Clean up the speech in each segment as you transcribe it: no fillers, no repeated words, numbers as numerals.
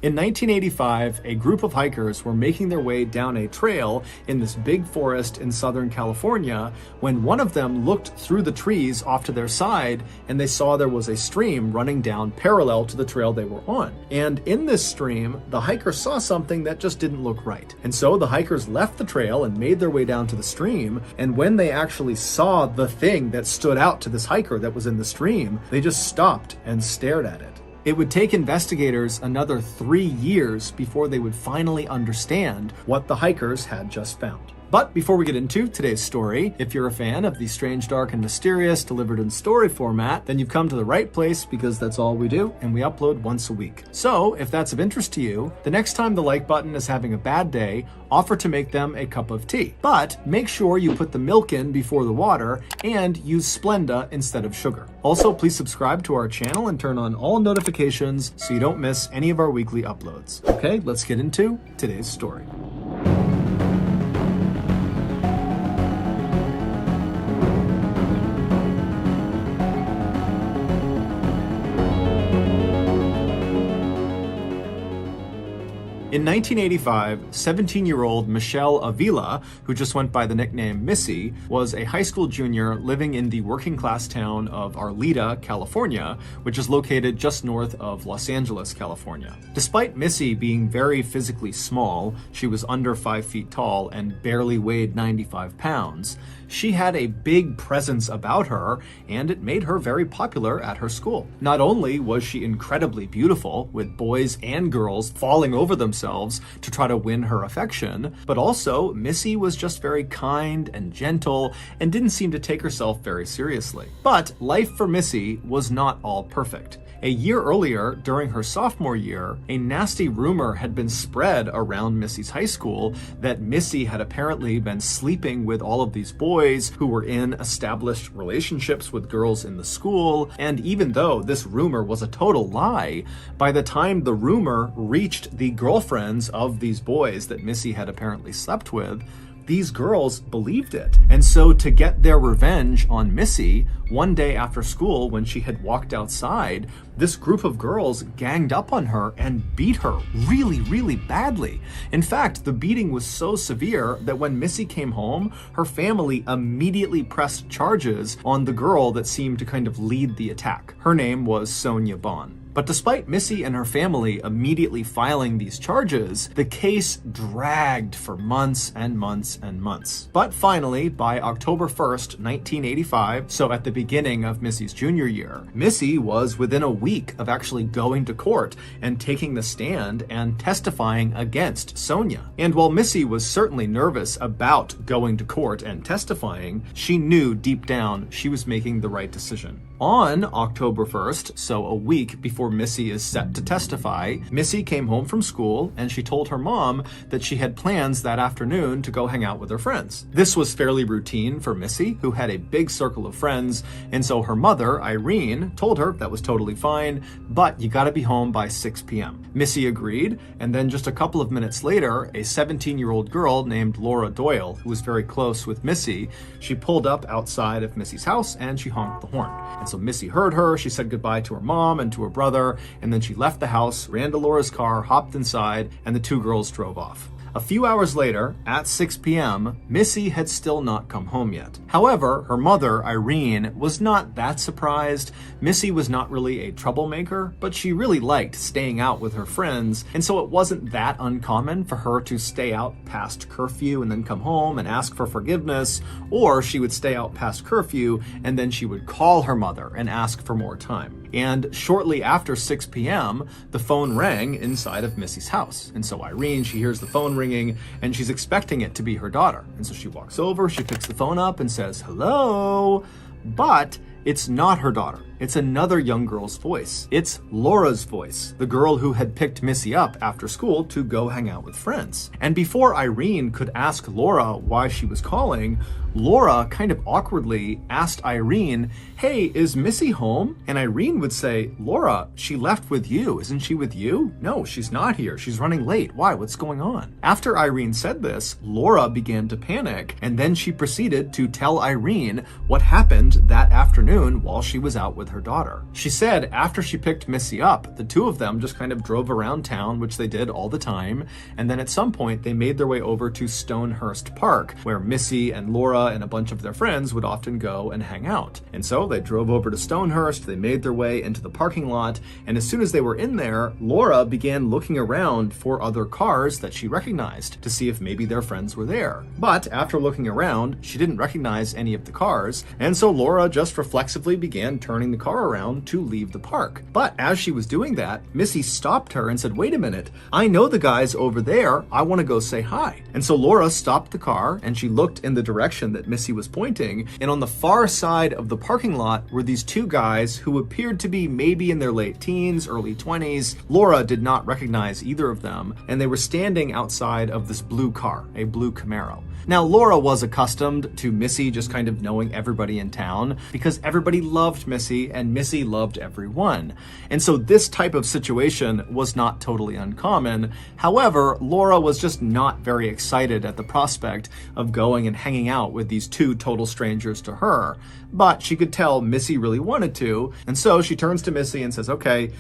In 1985, a group of hikers were making their way down a trail in this big forest in Southern California when one of them looked through the trees off to their side and they saw there was a stream running down parallel to the trail they were on. And in this stream, the hikers saw something that just didn't look right. And so the hikers left the trail and made their way down to the stream, and when they actually saw the thing that stood out to this hiker that was in the stream, they just stopped and stared at it. It would take investigators another 3 years before they would finally understand what the hikers had just found. But before we get into today's story, if you're a fan of the strange, dark, and mysterious delivered in story format, then you've come to the right place because that's all we do, and we upload once a week. So if that's of interest to you, the next time the like button is having a bad day, offer to make them a cup of tea. But make sure you put the milk in before the water and use Splenda instead of sugar. Also, please subscribe to our channel and turn on all notifications so you don't miss any of our weekly uploads. Okay, let's get into today's story. In 1985, 17-year-old Michelle Avila, who just went by the nickname Missy, was a high school junior living in the working-class town of Arleta, California, which is located just north of Los Angeles, California. Despite Missy being very physically small, she was under 5 feet tall and barely weighed 95 pounds, she had a big presence about her, and it made her very popular at her school. Not only was she incredibly beautiful, with boys and girls falling over themselves to try to win her affection, but also Missy was just very kind and gentle and didn't seem to take herself very seriously. But life for Missy was not all perfect. A year earlier, during her sophomore year, a nasty rumor had been spread around Missy's high school that Missy had apparently been sleeping with all of these boys who were in established relationships with girls in the school, and even though this rumor was a total lie, by the time the rumor reached the girlfriends of these boys that Missy had apparently slept with, these girls believed it. And so to get their revenge on Missy, one day after school when she had walked outside, this group of girls ganged up on her and beat her really, really badly. In fact, the beating was so severe that when Missy came home, her family immediately pressed charges on the girl that seemed to kind of lead the attack. Her name was Sonia Ballen. But despite Missy and her family immediately filing these charges, the case dragged for months and months and months. But finally, by October 1st, 1985, so at the beginning of Missy's junior year, Missy was within a week of actually going to court and taking the stand and testifying against Sonia. And while Missy was certainly nervous about going to court and testifying, she knew deep down she was making the right decision. On October 1st, so a week before Missy is set to testify, Missy came home from school and she told her mom that she had plans that afternoon to go hang out with her friends. This was fairly routine for Missy, who had a big circle of friends, and so her mother, Irene, told her that was totally fine, but you gotta be home by 6 p.m. Missy agreed, and then just a couple of minutes later, a 17-year-old girl named Laura Doyle, who was very close with Missy, she pulled up outside of Missy's house and she honked the horn. And so Missy heard her, she said goodbye to her mom and to her brother, and then she left the house, ran to Laura's car, hopped inside, and the two girls drove off. A few hours later, at 6 p.m., Missy had still not come home yet. However, her mother, Irene, was not that surprised. Missy was not really a troublemaker, but she really liked staying out with her friends, and so it wasn't that uncommon for her to stay out past curfew and then come home and ask for forgiveness, or she would stay out past curfew and then she would call her mother and ask for more time. And shortly after 6 p.m., the phone rang inside of Missy's house. And so Irene, she hears the phone ringing and she's expecting it to be her daughter. And so she walks over, she picks the phone up and says, "Hello?" But it's not her daughter. It's another young girl's voice. It's Laura's voice, the girl who had picked Missy up after school to go hang out with friends. And before Irene could ask Laura why she was calling, Laura kind of awkwardly asked Irene, "Hey, is Missy home?" And Irene would say, "Laura, she left with you. Isn't she with you?" "No, she's not here. She's running late. Why? What's going on?" After Irene said this, Laura began to panic, and then she proceeded to tell Irene what happened that afternoon while she was out with with her daughter. She said after she picked Missy up, the two of them just kind of drove around town, which they did all the time, and then at some point they made their way over to Stonehurst Park, where Missy and Laura and a bunch of their friends would often go and hang out. And so they drove over to Stonehurst, they made their way into the parking lot, and as soon as they were in there, Laura began looking around for other cars that she recognized to see if maybe their friends were there. But after looking around, she didn't recognize any of the cars, and so Laura just reflexively began turning the car around to leave the park. But as she was doing that, Missy stopped her and said, "Wait a minute, I know the guys over there, I want to go say hi." And so Laura stopped the car and she looked in the direction that Missy was pointing, and on the far side of the parking lot were these two guys who appeared to be maybe in their late teens, early 20s. Laura did not recognize either of them, and they were standing outside of this blue car, a blue Camaro. Now, Laura was accustomed to Missy just kind of knowing everybody in town because everybody loved Missy and Missy loved everyone. And so this type of situation was not totally uncommon. However, Laura was just not very excited at the prospect of going and hanging out with these two total strangers to her. But she could tell Missy really wanted to, and so she turns to Missy and says, "Okay,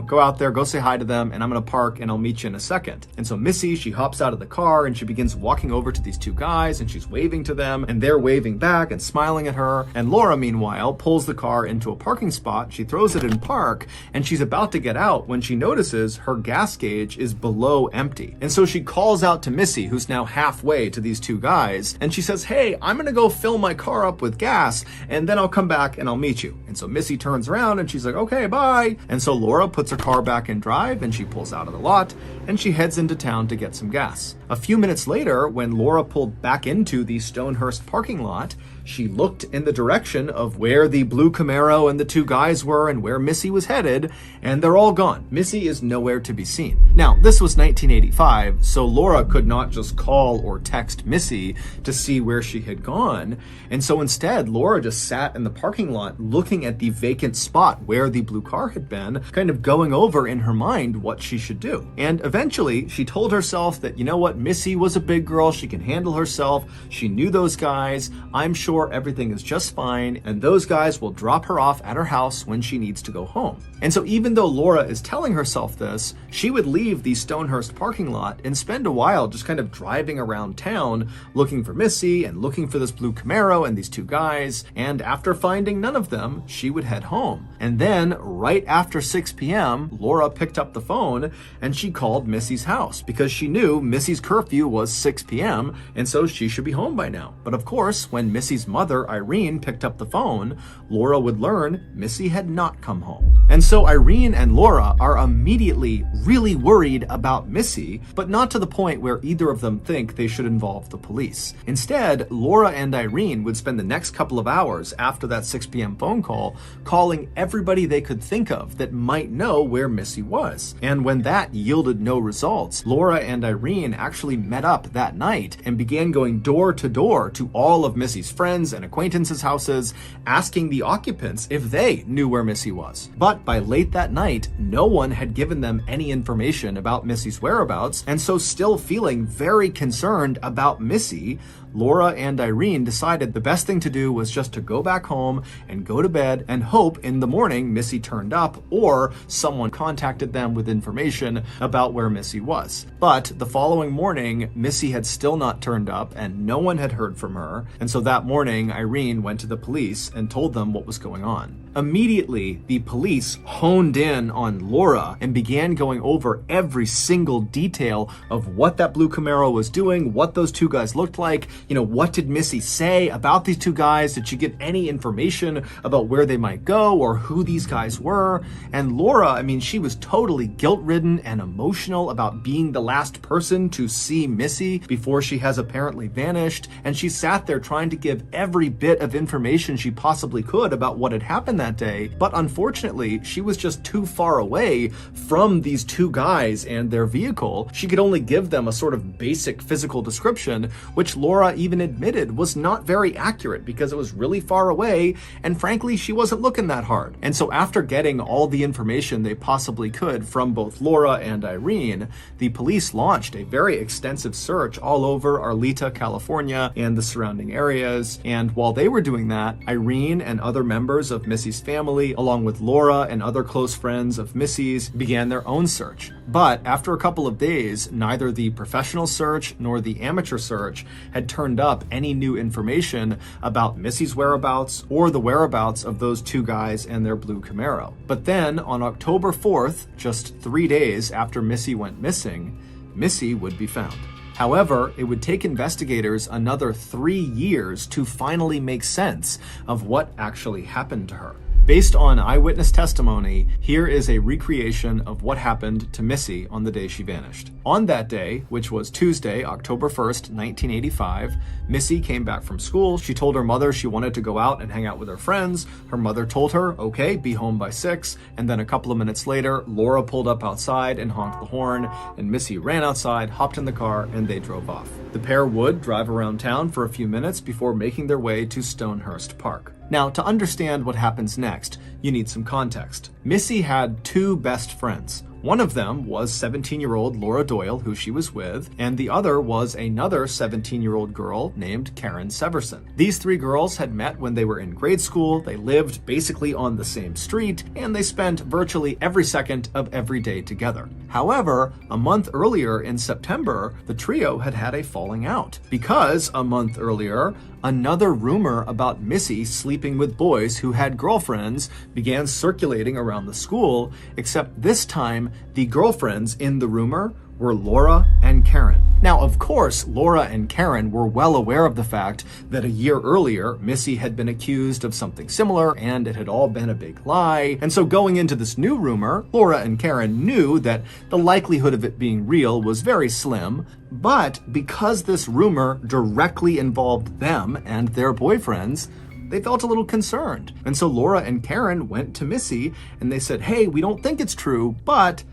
go out there, go say hi to them, and I'm gonna park and I'll meet you in a second." And so Missy, she hops out of the car and she begins walking over to these two guys and she's waving to them and they're waving back and smiling at her. And Laura, meanwhile, pulls the car into a parking spot, she throws it in park, and she's about to get out when she notices her gas gauge is below empty. And so she calls out to Missy, who's now halfway to these two guys, and she says, "Hey, I'm gonna go fill my car up with gas and then I'll come back and I'll meet you." And so Missy turns around and she's like, "Okay, bye." And so Laura puts her car back in drive and she pulls out of the lot and she heads into town to get some gas. A few minutes later, when Laura pulled back into the Stonehurst parking lot, she looked in the direction of where the blue Camaro and the two guys were and where Missy was headed, and they're all gone. Missy is nowhere to be seen. Now, this was 1985, so Laura could not just call or text Missy to see where she had gone, and so instead, Laura just sat in the parking lot looking at the vacant spot where the blue car had been, kind of going over in her mind what she should do. And eventually, she told herself that, you know what, Missy was a big girl, she can handle herself, she knew those guys, I'm sure everything is just fine, and those guys will drop her off at her house when she needs to go home. And so even though Laura is telling herself this, she would leave the Stonehurst parking lot and spend a while just kind of driving around town looking for Missy and looking for this blue Camaro and these two guys, and after finding none of them, she would head home. And then right after 6 p.m., Laura picked up the phone and she called Missy's house because she knew Missy's curfew was 6 p.m. and so she should be home by now. But of course, when Missy's mother, Irene, picked up the phone, Laura would learn Missy had not come home. And so Irene and Laura are immediately really worried about Missy, but not to the point where either of them think they should involve the police. Instead, Laura and Irene would spend the next couple of hours after that 6 p.m. phone call calling everybody they could think of that might know where Missy was. And when that yielded no results, Laura and Irene actually met up that night and began going door to door to all of Missy's friends and acquaintances' houses, asking the occupants if they knew where Missy was. But by late that night, no one had given them any information about Missy's whereabouts, and so still feeling very concerned about Missy, Laura and Irene decided the best thing to do was just to go back home and go to bed and hope in the morning Missy turned up or someone contacted them with information about where Missy was. But the following morning, Missy had still not turned up and no one had heard from her, and so that morning Irene went to the police and told them what was going on. Immediately, the police honed in on Laura and began going over every single detail of what that blue Camaro was doing, what those two guys looked like, what did Missy say about these two guys? Did she get any information about where they might go or who these guys were? And Laura, she was totally guilt-ridden and emotional about being the last person to see Missy before she has apparently vanished. And she sat there trying to give every bit of information she possibly could about what had happened that day. But unfortunately, she was just too far away from these two guys and their vehicle. She could only give them a sort of basic physical description, which Laura Laura even admitted was not very accurate because it was really far away, and frankly, she wasn't looking that hard. And so after getting all the information they possibly could from both Laura and Irene, the police launched a very extensive search all over Arleta, California, and the surrounding areas. And while they were doing that, Irene and other members of Missy's family, along with Laura and other close friends of Missy's, began their own search. But after a couple of days, neither the professional search nor the amateur search had turned up any new information about Missy's whereabouts or the whereabouts of those two guys and their blue Camaro. But then on October 4th, just 3 days after Missy went missing, Missy would be found. However, it would take investigators another 3 years to finally make sense of what actually happened to her. Based on eyewitness testimony, here is a recreation of what happened to Missy on the day she vanished. On that day, which was Tuesday, October 1st, 1985, Missy came back from school. She told her mother she wanted to go out and hang out with her friends. Her mother told her, okay, be home by 6. And then a couple of minutes later, Laura pulled up outside and honked the horn, and Missy ran outside, hopped in the car, and they drove off. The pair would drive around town for a few minutes before making their way to Stonehurst Park. Now, to understand what happens next, you need some context. Missy had two best friends. One of them was 17-year-old Laura Doyle, who she was with, and the other was another 17-year-old girl named Karen Severson. These three girls had met when they were in grade school, they lived basically on the same street, and they spent virtually every second of every day together. However, a month earlier in September, the trio had had a falling out because a month earlier, another rumor about Missy sleeping with boys who had girlfriends began circulating around the school, except this time the girlfriends in the rumor were Laura and Karen. Now, of course, Laura and Karen were well aware of the fact that a year earlier, Missy had been accused of something similar, and it had all been a big lie. And so going into this new rumor, Laura and Karen knew that the likelihood of it being real was very slim, but because this rumor directly involved them and their boyfriends, they felt a little concerned. And so Laura and Karen went to Missy and they said, hey, we don't think it's true, but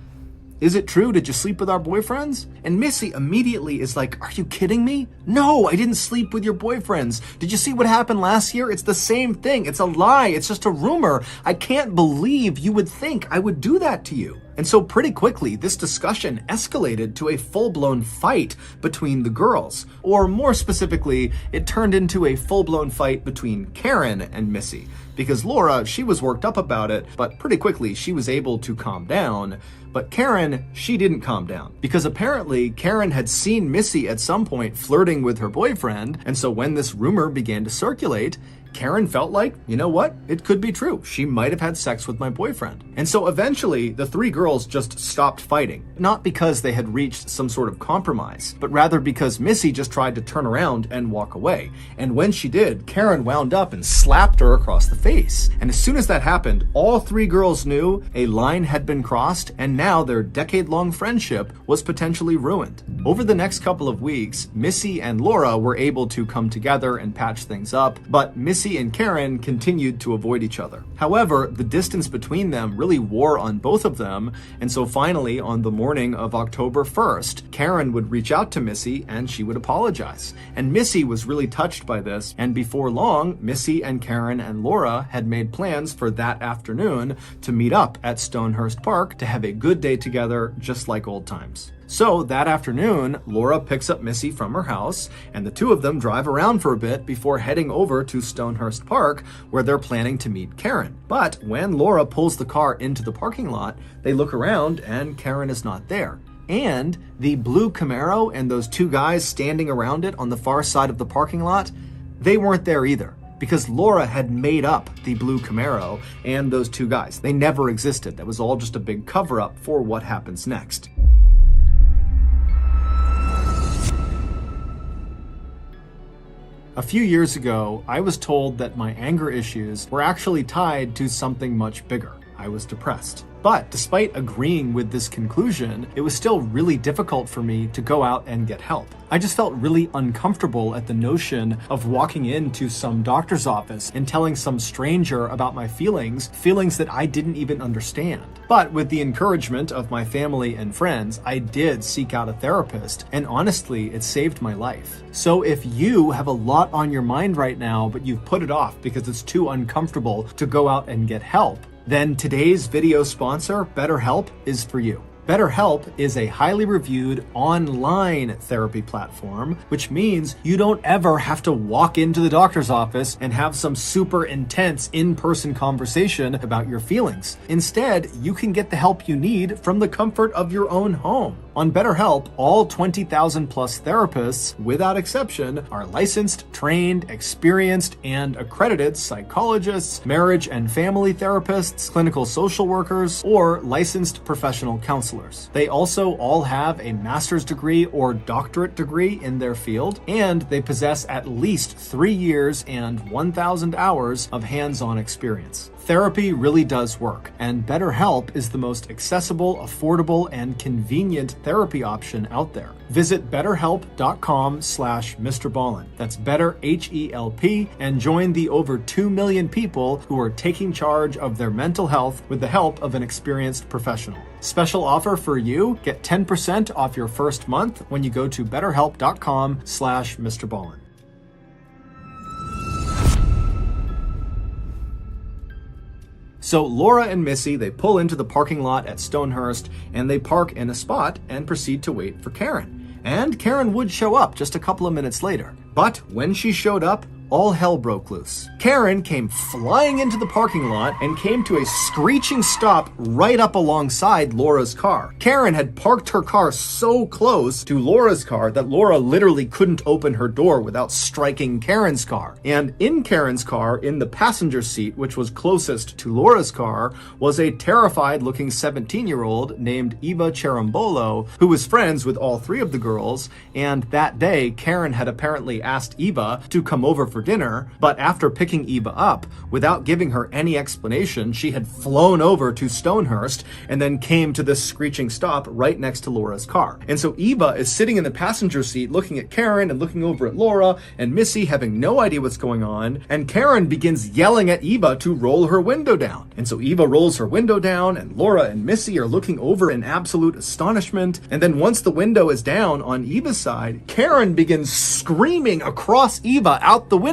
is it true? Did you sleep with our boyfriends? And Missy immediately is like, are you kidding me? No, I didn't sleep with your boyfriends. Did you see what happened last year? It's the same thing. It's a lie. It's just a rumor. I can't believe you would think I would do that to you. And so pretty quickly, this discussion escalated to a full-blown fight between the girls. Or more specifically, it turned into a full-blown fight between Karen and Missy. Because Laura, she was worked up about it, but pretty quickly she was able to calm down. But Karen, she didn't calm down. Because apparently Karen had seen Missy at some point flirting with her boyfriend, and so when this rumor began to circulate, Karen felt like, you know what? It could be true. She might have had sex with my boyfriend. And so eventually, the three girls just stopped fighting. Not because they had reached some sort of compromise, but rather because Missy just tried to turn around and walk away. And when she did, Karen wound up and slapped her across the face. And as soon as that happened, all three girls knew a line had been crossed, and now their decade-long friendship was potentially ruined. Over the next couple of weeks, Missy and Laura were able to come together and patch things up, but Missy and Karen continued to avoid each other. However, the distance between them really wore on both of them, and so finally, on the morning of October 1st, Karen would reach out to Missy and she would apologize. And Missy was really touched by this, and before long, Missy and Karen and Laura had made plans for that afternoon to meet up at Stonehurst Park to have a good day together, just like old times. So that afternoon, Laura picks up Missy from her house, and the two of them drive around for a bit before heading over to Stonehurst Park, where they're planning to meet Karen. But when Laura pulls the car into the parking lot, they look around and Karen is not there. And the blue Camaro and those two guys standing around it on the far side of the parking lot, they weren't there either. Because Laura had made up the blue Camaro and those two guys. They never existed. That was all just a big cover-up for what happens next. A few years ago, I was told that my anger issues were actually tied to something much bigger. I was depressed. But despite agreeing with this conclusion, it was still really difficult for me to go out and get help. I just felt really uncomfortable at the notion of walking into some doctor's office and telling some stranger about my feelings that I didn't even understand. But with the encouragement of my family and friends, I did seek out a therapist, and honestly, it saved my life. So if you have a lot on your mind right now, but you've put it off because it's too uncomfortable to go out and get help, then today's video sponsor, BetterHelp, is for you. BetterHelp is a highly reviewed online therapy platform, which means you don't ever have to walk into the doctor's office and have some super intense in-person conversation about your feelings. Instead, you can get the help you need from the comfort of your own home. On BetterHelp, all 20,000 plus therapists, without exception, are licensed, trained, experienced, and accredited psychologists, marriage and family therapists, clinical social workers, or licensed professional counselors. They also all have a master's degree or doctorate degree in their field, and they possess at least 3 years and 1,000 hours of hands-on experience. Therapy really does work, and BetterHelp is the most accessible, affordable, and convenient therapy option out there. Visit betterhelp.com/Mr. Ballen. That's better, H-E-L-P, and join the over 2 million people who are taking charge of their mental health with the help of an experienced professional. Special offer for you, get 10% off your first month when you go to betterhelp.com/Mr. Ballen. So Laura and Missy, they pull into the parking lot at Stonehurst and they park in a spot and proceed to wait for Karen. And Karen would show up just a couple of minutes later. But when she showed up, all hell broke loose. Karen came flying into the parking lot and came to a screeching stop right up alongside Laura's car. Karen had parked her car so close to Laura's car that Laura literally couldn't open her door without striking Karen's car. And in Karen's car, in the passenger seat, which was closest to Laura's car, was a terrified-looking 17-year-old named Eva Cherambolo, who was friends with all three of the girls, and that day, Karen had apparently asked Eva to come over for dinner, but after picking Eva up, without giving her any explanation, she had flown over to Stonehurst and then came to this screeching stop right next to Laura's car. And so Eva is sitting in the passenger seat looking at Karen and looking over at Laura and Missy, having no idea what's going on, and Karen begins yelling at Eva to roll her window down. And so Eva rolls her window down, and Laura and Missy are looking over in absolute astonishment. And then once the window is down on Eva's side, Karen begins screaming across Eva out the window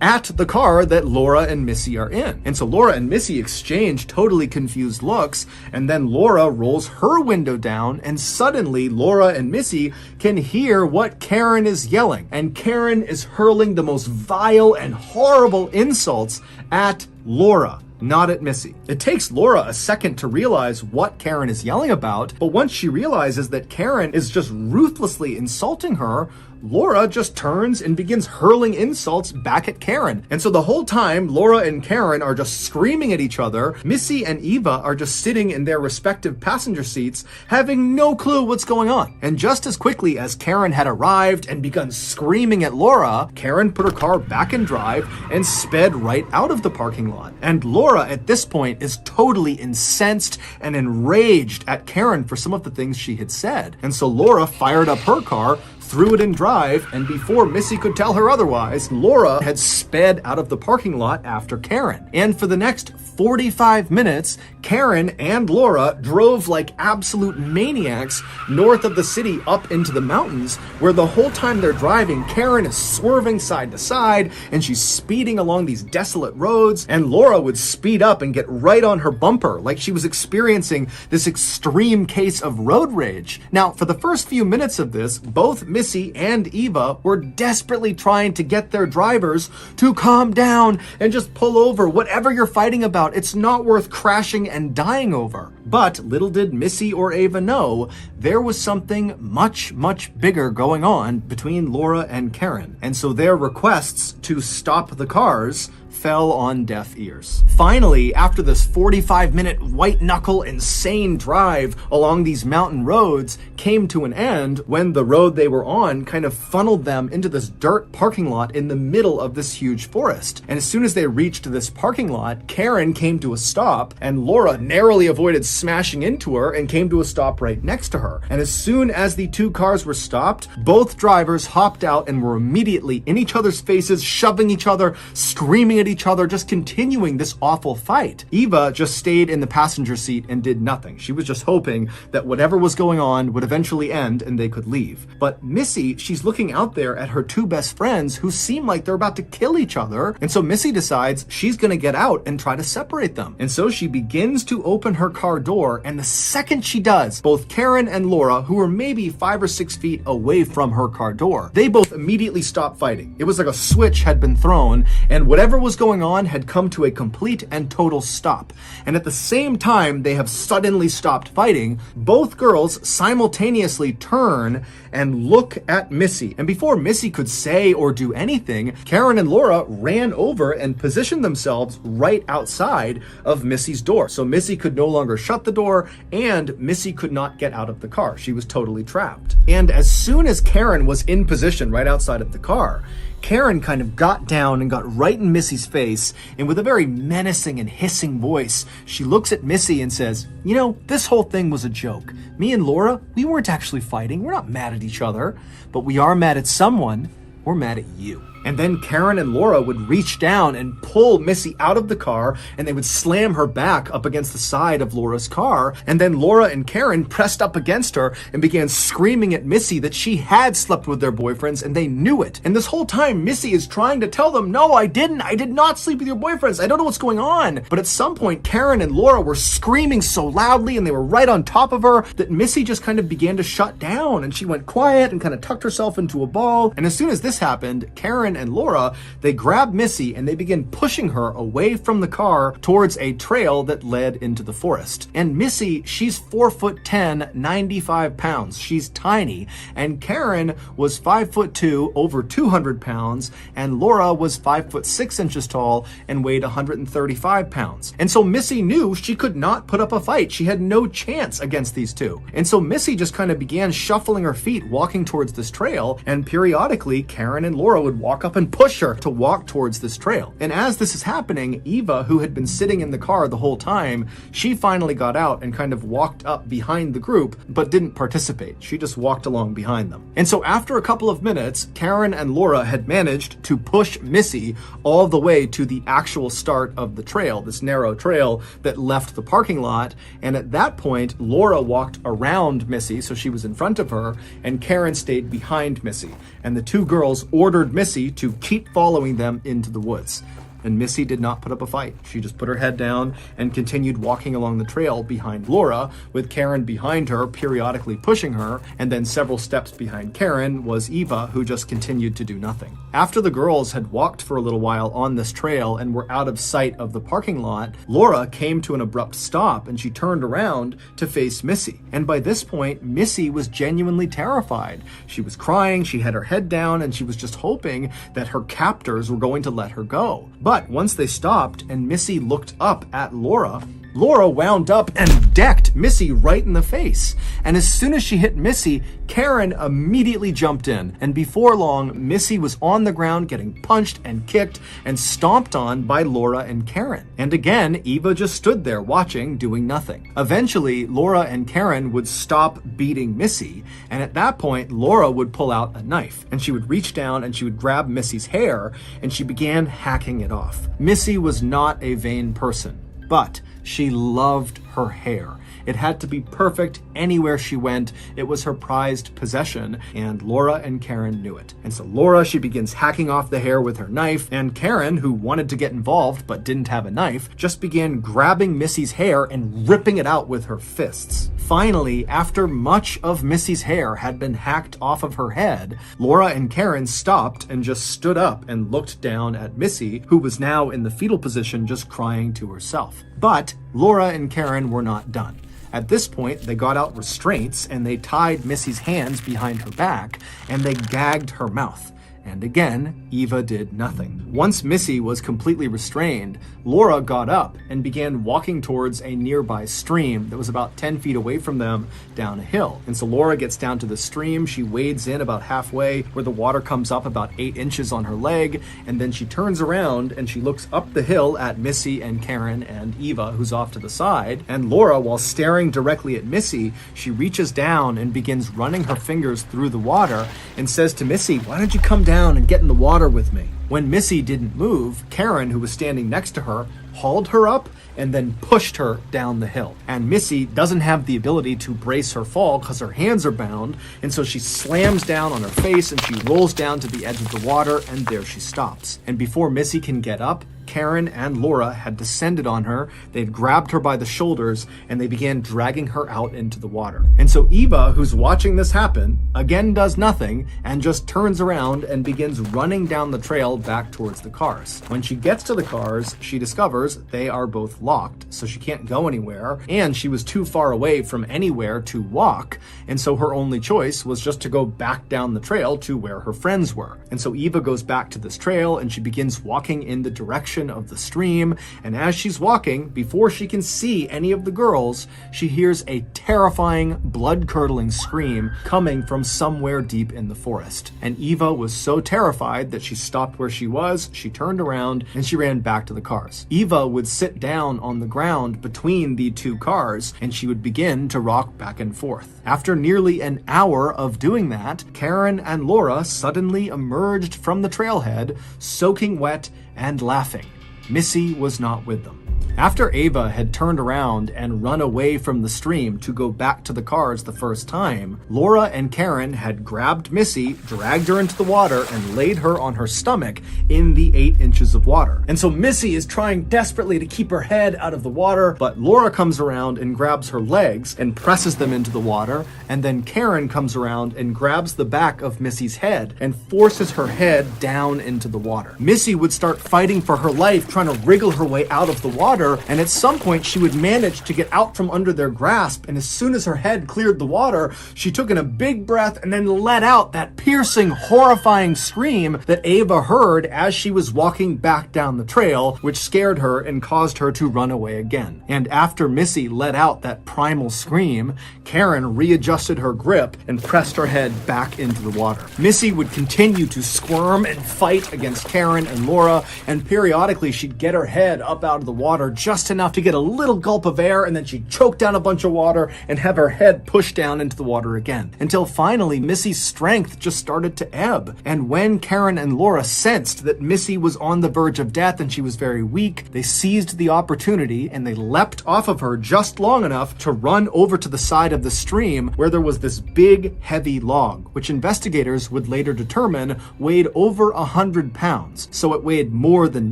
at the car that Laura and Missy are in. And so Laura and Missy exchange totally confused looks, and then Laura rolls her window down, and suddenly Laura and Missy can hear what Karen is yelling. And Karen is hurling the most vile and horrible insults at Laura, not at Missy. It takes Laura a second to realize what Karen is yelling about, but once she realizes that Karen is just ruthlessly insulting her, Laura just turns and begins hurling insults back at Karen. And so the whole time, Laura and Karen are just screaming at each other. Missy and Eva are just sitting in their respective passenger seats, having no clue what's going on. And just as quickly as Karen had arrived and begun screaming at Laura, Karen put her car back in drive and sped right out of the parking lot. And Laura, at this point, is totally incensed and enraged at Karen for some of the things she had said. And so Laura fired up her car, threw it in drive, and before Missy could tell her otherwise, Laura had sped out of the parking lot after Karen. And for the next 45 minutes, Karen and Laura drove like absolute maniacs north of the city up into the mountains, where the whole time they're driving, Karen is swerving side to side, and she's speeding along these desolate roads, and Laura would speed up and get right on her bumper, like she was experiencing this extreme case of road rage. Now, for the first few minutes of this, both Missy and Eva were desperately trying to get their drivers to calm down and just pull over. Whatever you're fighting about, it's not worth crashing and dying over. But little did Missy or Eva know, there was something much, much bigger going on between Laura and Karen. And so their requests to stop the cars fell on deaf ears. Finally, after this 45-minute white-knuckle insane drive along these mountain roads came to an end when the road they were on kind of funneled them into this dirt parking lot in the middle of this huge forest. And as soon as they reached this parking lot, Karen came to a stop, and Laura narrowly avoided smashing into her and came to a stop right next to her. And as soon as the two cars were stopped, both drivers hopped out and were immediately in each other's faces, shoving each other, screaming at each other, just continuing this awful fight. Eva just stayed in the passenger seat and did nothing. She was just hoping that whatever was going on would eventually end and they could leave. But Missy, she's looking out there at her two best friends who seem like they're about to kill each other. And so Missy decides she's gonna get out and try to separate them. And so she begins to open her car door, and the second she does, both Karen and Laura, who were maybe 5 or 6 feet away from her car door, they both immediately stop fighting. It was like a switch had been thrown, and whatever was going on had come to a complete and total stop. And at the same time they have suddenly stopped fighting, both girls simultaneously turn and look at Missy. And before Missy could say or do anything, Karen and Laura ran over and positioned themselves right outside of Missy's door. So Missy could no longer shut the door, and Missy could not get out of the car. She was totally trapped. And as soon as Karen was in position right outside of the car, Karen kind of got down and got right in Missy's face, and with a very menacing and hissing voice, she looks at Missy and says, "You know, this whole thing was a joke. Me and Laura, we weren't actually fighting. We're not mad at each other, but we are mad at someone. We're mad at you." And then Karen and Laura would reach down and pull Missy out of the car, and they would slam her back up against the side of Laura's car. And then Laura and Karen pressed up against her and began screaming at Missy that she had slept with their boyfriends, and they knew it. And this whole time, Missy is trying to tell them, "No, I didn't. I did not sleep with your boyfriends. I don't know what's going on." But at some point, Karen and Laura were screaming so loudly, and they were right on top of her, that Missy just kind of began to shut down, and she went quiet and kind of tucked herself into a ball. And as soon as this happened, Karen and Laura, they grabbed Missy and they began pushing her away from the car towards a trail that led into the forest. And Missy, she's 4'10", 95 pounds. She's tiny. And Karen was 5'2", over 200 pounds. And Laura was 5'6" inches tall and weighed 135 pounds. And so Missy knew she could not put up a fight. She had no chance against these two. And so Missy just kind of began shuffling her feet, walking towards this trail. And periodically, Karen and Laura would walk up and push her to walk towards this trail. And as this is happening, Eva, who had been sitting in the car the whole time, she finally got out and kind of walked up behind the group, but didn't participate. She just walked along behind them. And so after a couple of minutes, Karen and Laura had managed to push Missy all the way to the actual start of the trail, this narrow trail that left the parking lot. And at that point, Laura walked around Missy, so she was in front of her, and Karen stayed behind Missy. And the two girls ordered Missy to keep following them into the woods. And Missy did not put up a fight. She just put her head down and continued walking along the trail behind Laura, with Karen behind her, periodically pushing her, and then several steps behind Karen was Eva, who just continued to do nothing. After the girls had walked for a little while on this trail and were out of sight of the parking lot, Laura came to an abrupt stop and she turned around to face Missy. And by this point, Missy was genuinely terrified. She was crying, she had her head down, and she was just hoping that her captors were going to let her go. But once they stopped and Missy looked up at Laura, Laura wound up and decked Missy right in the face. And as soon as she hit Missy, Karen immediately jumped in. And before long, Missy was on the ground getting punched and kicked and stomped on by Laura and Karen. And again, Eva just stood there watching, doing nothing. Eventually, Laura and Karen would stop beating Missy. And at that point, Laura would pull out a knife and she would reach down and she would grab Missy's hair and she began hacking it off. Missy was not a vain person, but she loved her hair. It had to be perfect anywhere she went. It was her prized possession, and Laura and Karen knew it. And so Laura, she begins hacking off the hair with her knife, and Karen, who wanted to get involved but didn't have a knife, just began grabbing Missy's hair and ripping it out with her fists. Finally, after much of Missy's hair had been hacked off of her head, Laura and Karen stopped and just stood up and looked down at Missy, who was now in the fetal position just crying to herself. But Laura and Karen were not done. At this point, they got out restraints and they tied Missy's hands behind her back and they gagged her mouth. And again, Eva did nothing. Once Missy was completely restrained, Laura got up and began walking towards a nearby stream that was about 10 feet away from them down a hill. And so Laura gets down to the stream, she wades in about halfway where the water comes up about 8 inches on her leg, and then she turns around and she looks up the hill at Missy and Karen and Eva, who's off to the side. And Laura, while staring directly at Missy, she reaches down and begins running her fingers through the water and says to Missy, "Why don't you come down and get in the water with me?" When Missy didn't move, Karen, who was standing next to her, hauled her up and then pushed her down the hill. And Missy doesn't have the ability to brace her fall because her hands are bound, and so she slams down on her face and she rolls down to the edge of the water, and there she stops. And before Missy can get up, Karen and Laura had descended on her, they'd grabbed her by the shoulders, and they began dragging her out into the water. And so Eva, who's watching this happen, again does nothing and just turns around and begins running down the trail back towards the cars. When she gets to the cars, she discovers they are both locked, so she can't go anywhere, and she was too far away from anywhere to walk, and so her only choice was just to go back down the trail to where her friends were. And so Eva goes back to this trail and she begins walking in the direction of the stream, and as she's walking, before she can see any of the girls, she hears a terrifying, blood-curdling scream coming from somewhere deep in the forest. And Eva was so terrified that she stopped where she was, she turned around, and she ran back to the cars. Eva would sit down on the ground between the two cars, and she would begin to rock back and forth. After nearly an hour of doing that, Karen and Laura suddenly emerged from the trailhead, soaking wet and laughing. Missy was not with them. After Ava had turned around and run away from the stream to go back to the cars the first time, Laura and Karen had grabbed Missy, dragged her into the water, and laid her on her stomach in the 8 inches of water. And so Missy is trying desperately to keep her head out of the water, but Laura comes around and grabs her legs and presses them into the water, and then Karen comes around and grabs the back of Missy's head and forces her head down into the water. Missy would start fighting for her life, trying to wriggle her way out of the water, and at some point she would manage to get out from under their grasp, and as soon as her head cleared the water, she took in a big breath and then let out that piercing, horrifying scream that Ava heard as she was walking back down the trail, which scared her and caused her to run away again. And after Missy let out that primal scream, Karen readjusted her grip and pressed her head back into the water. Missy would continue to squirm and fight against Karen and Laura, and periodically she'd get her head up out of the water just enough to get a little gulp of air, and then she'd choke down a bunch of water and have her head pushed down into the water again. Until finally, Missy's strength just started to ebb. And when Karen and Laura sensed that Missy was on the verge of death and she was very weak, they seized the opportunity and they leapt off of her just long enough to run over to the side of the stream where there was this big, heavy log, which investigators would later determine weighed over 100 pounds. So it weighed more than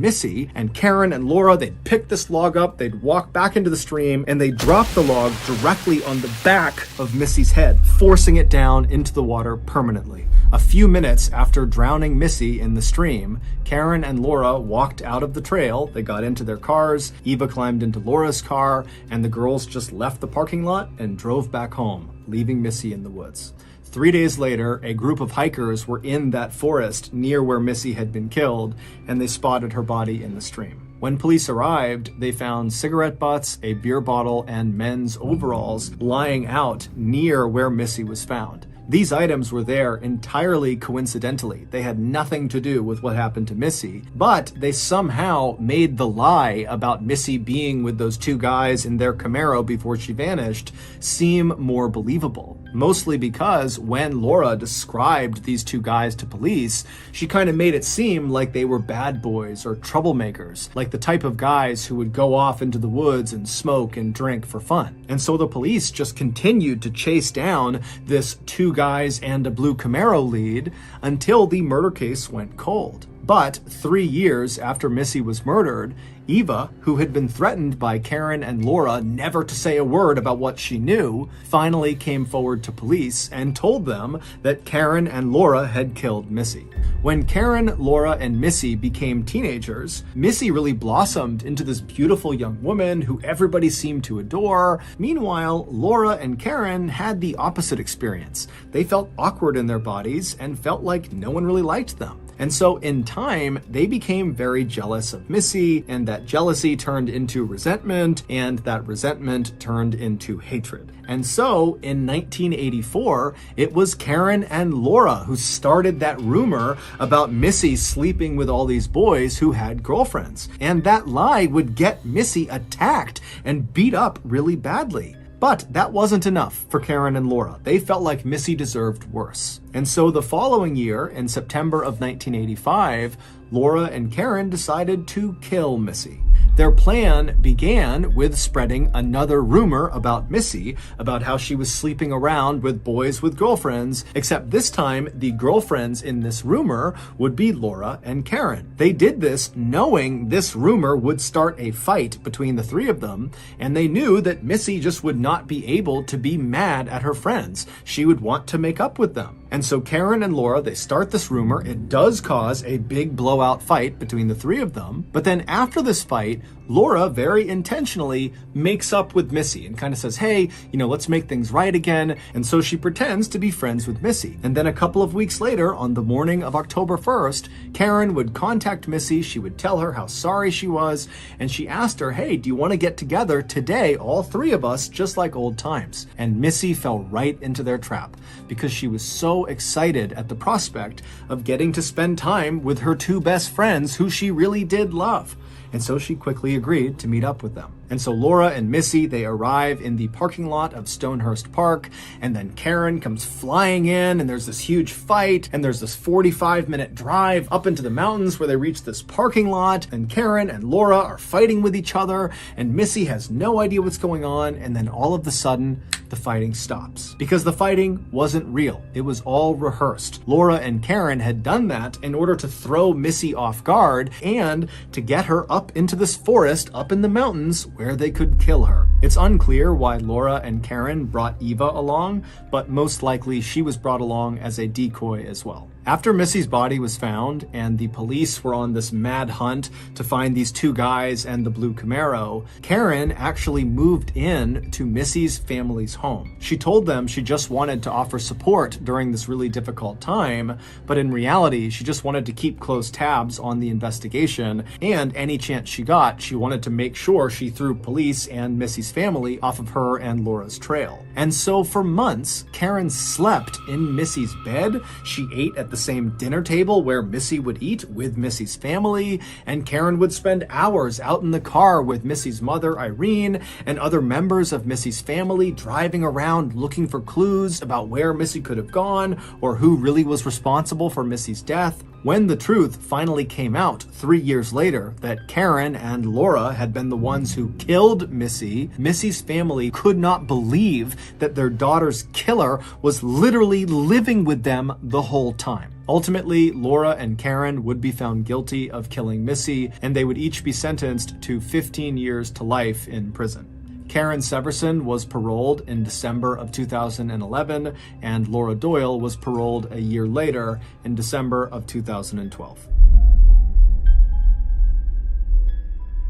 Missy, and Karen and Laura, they'd pick this log up, they'd walk back into the stream, and they dropped the log directly on the back of Missy's head, forcing it down into the water permanently. A few minutes after drowning Missy in the stream, Karen and Laura walked out of the trail, they got into their cars, Eva climbed into Laura's car, and the girls just left the parking lot and drove back home, leaving Missy in the woods. 3 days later, a group of hikers were in that forest near where Missy had been killed, and they spotted her body in the stream. When police arrived, they found cigarette butts, a beer bottle, and men's overalls lying out near where Missy was found. These items were there entirely coincidentally. They had nothing to do with what happened to Missy, but they somehow made the lie about Missy being with those two guys in their Camaro before she vanished seem more believable. Mostly because when Laura described these two guys to police, she kind of made it seem like they were bad boys or troublemakers, like the type of guys who would go off into the woods and smoke and drink for fun. And so the police just continued to chase down this two guys and a blue Camaro lead until the murder case went cold. But 3 years after Missy was murdered, Eva, who had been threatened by Karen and Laura never to say a word about what she knew, finally came forward to police and told them that Karen and Laura had killed Missy. When Karen, Laura, and Missy became teenagers, Missy really blossomed into this beautiful young woman who everybody seemed to adore. Meanwhile, Laura and Karen had the opposite experience. They felt awkward in their bodies and felt like no one really liked them. And so in time, they became very jealous of Missy, and that jealousy turned into resentment, and that resentment turned into hatred. And so in 1984, it was Karen and Laura who started that rumor about Missy sleeping with all these boys who had girlfriends. And that lie would get Missy attacked and beat up really badly. But that wasn't enough for Karen and Laura. They felt like Missy deserved worse. And so the following year, in September of 1985, Laura and Karen decided to kill Missy. Their plan began with spreading another rumor about Missy, about how she was sleeping around with boys with girlfriends, except this time the girlfriends in this rumor would be Laura and Karen. They did this knowing this rumor would start a fight between the three of them, and they knew that Missy just would not be able to be mad at her friends. She would want to make up with them. And so Karen and Laura, they start this rumor. It does cause a big blowout fight between the three of them. But then after this fight, Laura very intentionally makes up with Missy and kind of says, hey, let's make things right again. And so she pretends to be friends with Missy. And then a couple of weeks later, on the morning of October 1st, Karen would contact Missy. She would tell her how sorry she was. And she asked her, hey, do you want to get together today, all three of us, just like old times? And Missy fell right into their trap because she was so excited at the prospect of getting to spend time with her two best friends who she really did love. And so she quickly agreed to meet up with them. And so Laura and Missy, they arrive in the parking lot of Stonehurst Park, and then Karen comes flying in, and there's this huge fight, and there's this 45-minute drive up into the mountains where they reach this parking lot, and Karen and Laura are fighting with each other, and Missy has no idea what's going on, and then all of a sudden, the fighting stops. Because the fighting wasn't real. It was all rehearsed. Laura and Karen had done that in order to throw Missy off guard and to get her up into this forest up in the mountains where they could kill her. It's unclear why Laura and Karen brought Eva along, but most likely she was brought along as a decoy as well. After Missy's body was found and the police were on this mad hunt to find these two guys and the blue Camaro, Karen actually moved in to Missy's family's home. She told them she just wanted to offer support during this really difficult time, but in reality, she just wanted to keep close tabs on the investigation, and any chance she got, she wanted to make sure she threw police and Missy's family off of her and Laura's trail. And so for months, Karen slept in Missy's bed. She ate at the same dinner table where Missy would eat with Missy's family, and Karen would spend hours out in the car with Missy's mother, Irene, and other members of Missy's family driving around looking for clues about where Missy could have gone or who really was responsible for Missy's death. When the truth finally came out 3 years later that Karen and Laura had been the ones who killed Missy, Missy's family could not believe that their daughter's killer was literally living with them the whole time. Ultimately, Laura and Karen would be found guilty of killing Missy, and they would each be sentenced to 15 years to life in prison. Karen Severson was paroled in December of 2011, and Laura Doyle was paroled a year later in December of 2012.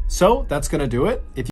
So that's going to do it. If